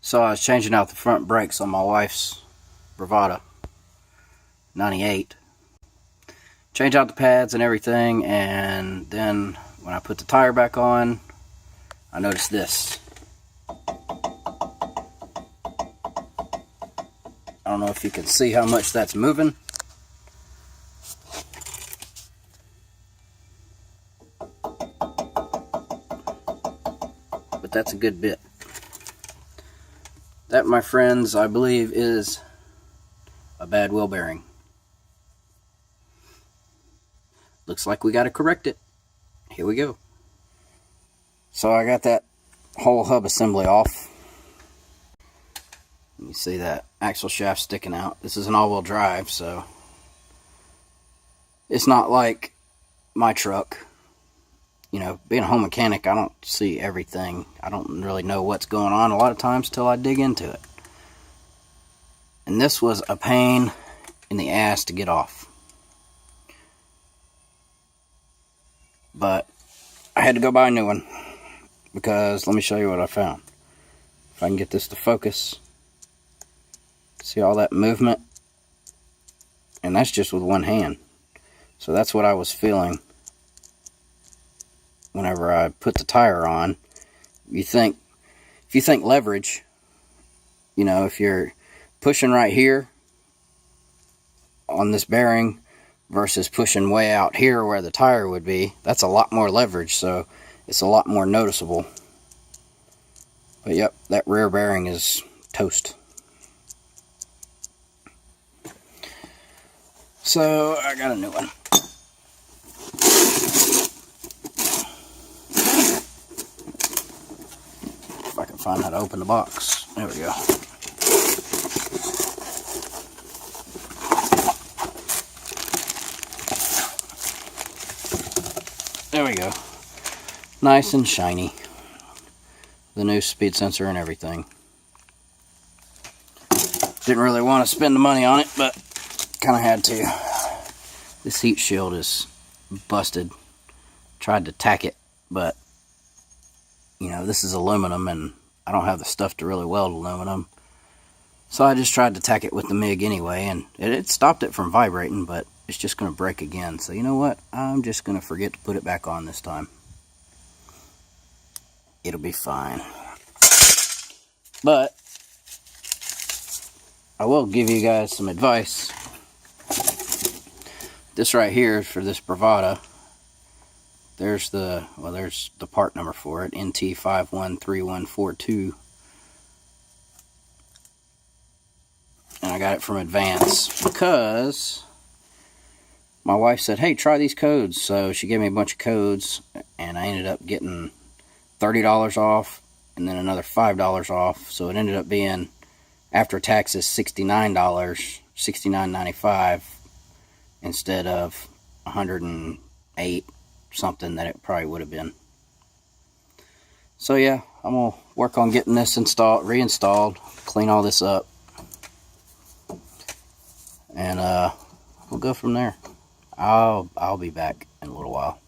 So I was changing out the front brakes on my wife's Bravada 98. Change out the pads and everything, and then when I put the tire back on, I noticed this. I don't know if you can see how much that's moving. But that's a good bit. That, my friends, I believe is a bad wheel bearing. Looks like we got to correct it. Here we go. So I got that whole hub assembly off. You see that axle shaft sticking out. This is an all-wheel drive, so it's not like my truck. You know, being a home mechanic, I don't see everything. I don't really know what's going on a lot of times till I dig into it. And this was a pain in the ass to get off. But I had to go buy a new one, because let me show you what I found. If I can get this to focus. See all that movement? And that's just with one hand. So that's what I was feeling whenever I put the tire on. If you think leverage, you know, if you're pushing right here on this bearing versus pushing way out here where the tire would be, that's a lot more leverage, so it's a lot more noticeable. But yep, that rear bearing is toast. So I got a new one. If I can find how to open the box. There we go. There we go. Nice and shiny. The new speed sensor and everything. Didn't really want to spend the money on it, but kind of had to. This heat shield is busted. Tried to tack it, but you know, this is aluminum and I don't have the stuff to really weld aluminum. So I just tried to tack it with the MIG anyway, and it stopped it from vibrating, but it's just going to break again. So you know what? I'm just going to forget to put it back on this time. It'll be fine. But I will give you guys some advice. This right here for this Bravada, there's the part number for it, NT513142. And I got it from Advance because my wife said, hey, try these codes. So she gave me a bunch of codes, and I ended up getting $30 off and then another $5 off. So it ended up being, after taxes, $69, $69.95 instead of $108 something that it probably would have been. So yeah, I'm gonna work on getting this reinstalled, clean all this up, and we'll go from there. I'll be back in a little while.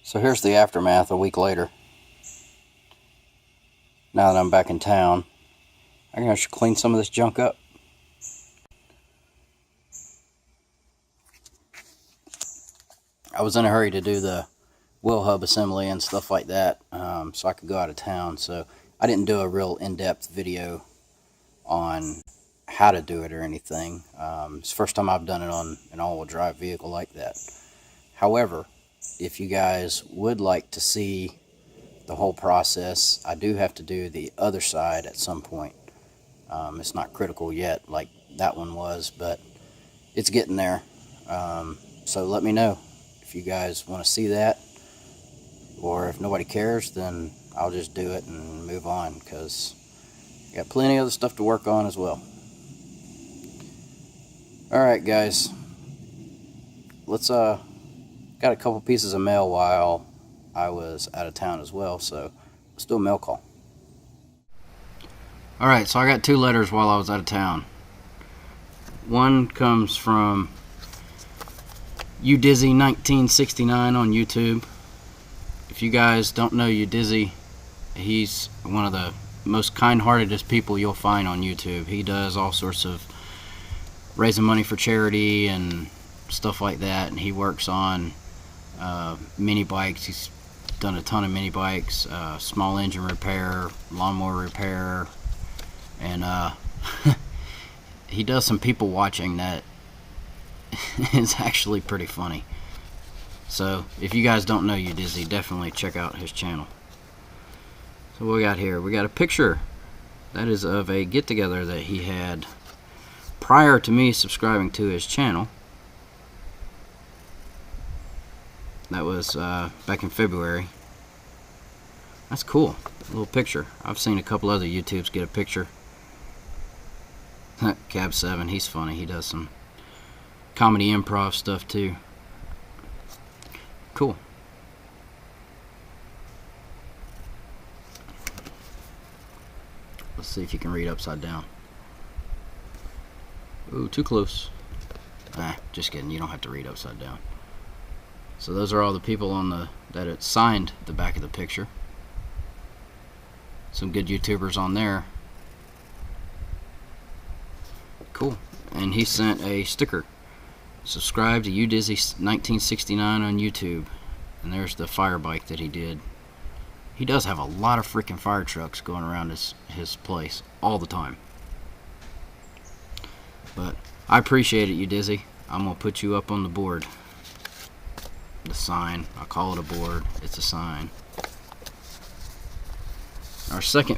So here's the aftermath a week later. Now that I'm back in town, I think I should clean some of this junk up. I was in a hurry to do the wheel hub assembly and stuff like that, so I could go out of town. So I didn't do a real in-depth video on how to do it or anything. It's the first time I've done it on an all-wheel drive vehicle like that. However, if you guys would like to see the whole process, I do have to do the other side at some point. It's not critical yet like that one was, but it's getting there. So let me know if you guys want to see that, or if nobody cares, then I'll just do it and move on, because I got plenty of other stuff to work on as well. Alright guys, let's got a couple pieces of mail while I was out of town as well, so let's do a mail call. Alright, so I got 2 letters while I was out of town. One comes from UDizzy1969 on YouTube. If you guys don't know UDizzy, He's one of the most kind-heartedest people you'll find on YouTube. He does all sorts of raising money for charity and stuff like that, and he works on mini bikes. He's done a ton of mini bikes, small engine repair, lawnmower repair, and he does some people watching that is actually pretty funny. So if you guys don't know Udizzy, definitely check out his channel. So what we got here, we got a picture that is of a get-together that he had prior to me subscribing to his channel. That was back in February. That's cool, a little picture. I've seen a couple other YouTubes get a picture. Cab 7, he's funny. He does some comedy improv stuff too. Cool. Let's see if you can read upside down. Ooh, too close. Just kidding. You don't have to read upside down. So those are all the people on that it signed the back of the picture. Some good YouTubers on there. Cool. And he sent a sticker. Subscribe to Udizzy 1969 on YouTube. And there's the fire bike that he did. He does have a lot of freaking fire trucks going around his place all the time. But I appreciate it, Udizzy. I'm going to put you up on the board. The sign. I call it a board. It's a sign. Our second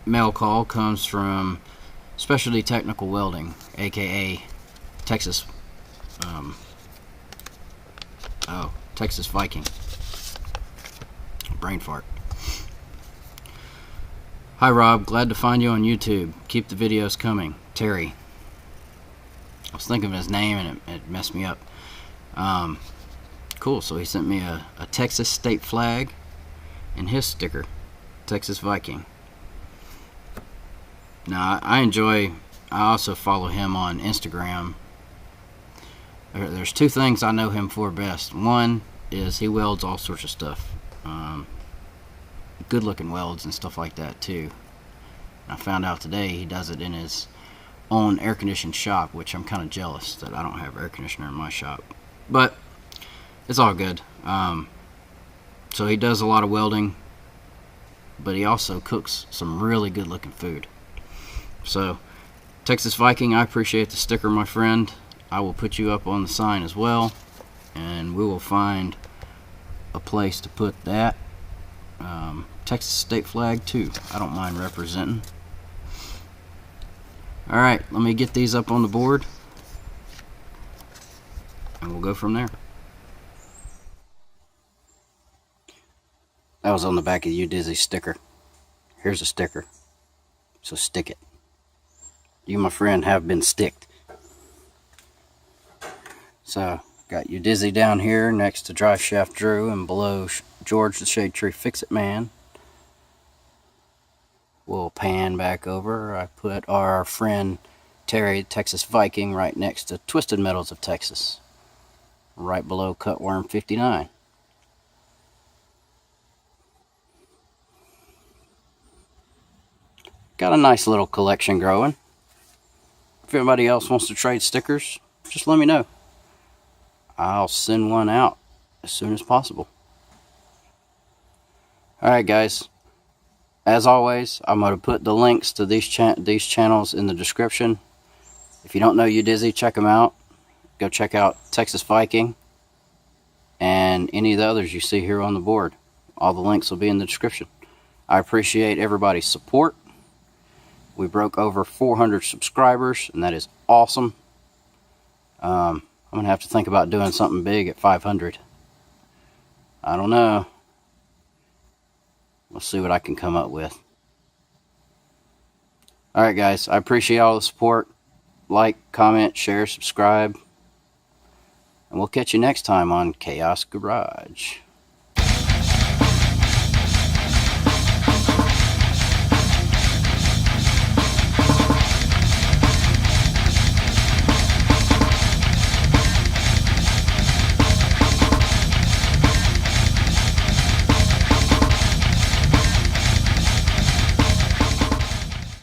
mail call comes from Specialty Technical Welding, aka Texas Texas Viking. Brain fart. Hi Rob, glad to find you on YouTube. Keep the videos coming. Terry. I was thinking of his name and it messed me up. Cool, so he sent me a Texas state flag and his sticker, Texas Viking. Now I also follow him on Instagram. There's two things I know him for best. One is he welds all sorts of stuff. Good looking welds and stuff like that too. I found out today he does it in his own air conditioned shop, which I'm kind of jealous that I don't have air conditioner in my shop, but it's all good. So he does a lot of welding, but he also cooks some really good looking food. So Texas Viking, I appreciate the sticker, my friend. I will put you up on the sign as well, and we will find a place to put that Texas state flag too. I don't mind representing. Alright, let me get these up on the board and we'll go from there. That was on the back of Udizzy sticker. Here's a sticker, so stick it. You, my friend, have been sticked. So got Udizzy down here next to Drive Shaft Drew, and below George the Shade Tree Fix-It Man. We'll pan back over. I put our friend Terry, Texas Viking, right next to Twisted Metals of Texas, right below Cutworm 59. Got a nice little collection growing. If anybody else wants to trade stickers, just let me know. I'll send one out as soon as possible. Alright guys, as always, I'm going to put the links to these channels in the description. If you don't know Udizzy, check them out. Go check out Texas Viking and any of the others you see here on the board. All the links will be in the description. I appreciate everybody's support. We broke over 400 subscribers, and that is awesome. I'm going to have to think about doing something big at 500. I don't know. We'll see what I can come up with. Alright guys, I appreciate all the support. Like, comment, share, subscribe. And we'll catch you next time on Chaos Garage.